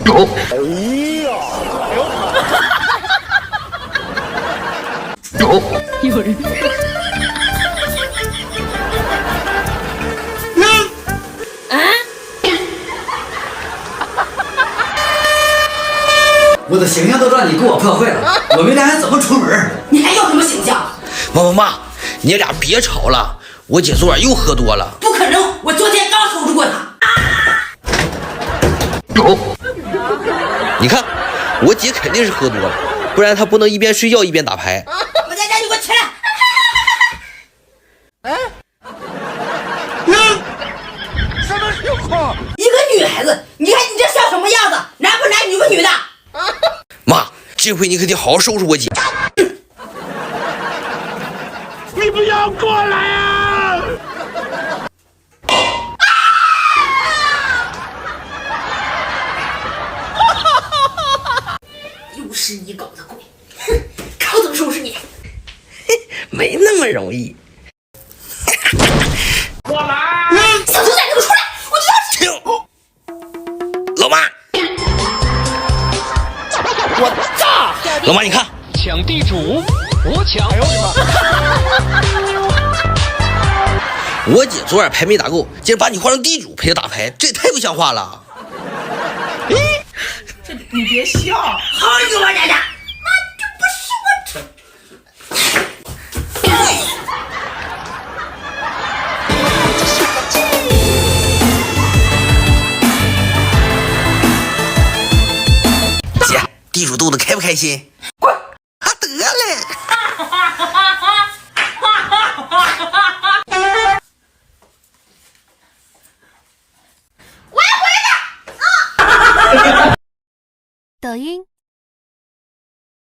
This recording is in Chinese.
哎呀！有人。我的形象都让你给我破坏了，我明天还怎么出门？你还要什么形象？妈，你俩别吵了，我姐昨晚又喝多了。不可能，我昨天刚收拾过她。你看，我姐肯定是喝多了，不然她不能一边睡觉一边打牌。我在这，你给我起来！什么情况？一个女孩子，你看你这像什么样子？男不男，女不女的？妈，这回你可得好好收拾我姐。你不要过来啊！又是你搞的鬼！哼，看我怎么收拾你！没那么容易。过来！小兔崽子，给我出来！我知道是。老妈，我炸！老妈，你看，抢地主，我抢！哎呦我的妈！我姐昨晚牌没打够，竟然把你换成地主陪她打牌，这也太不像话了。你别笑。好你个王家家！妈，这不是我姐，地主斗得开不开心？滚！啊，得嘞。抖音。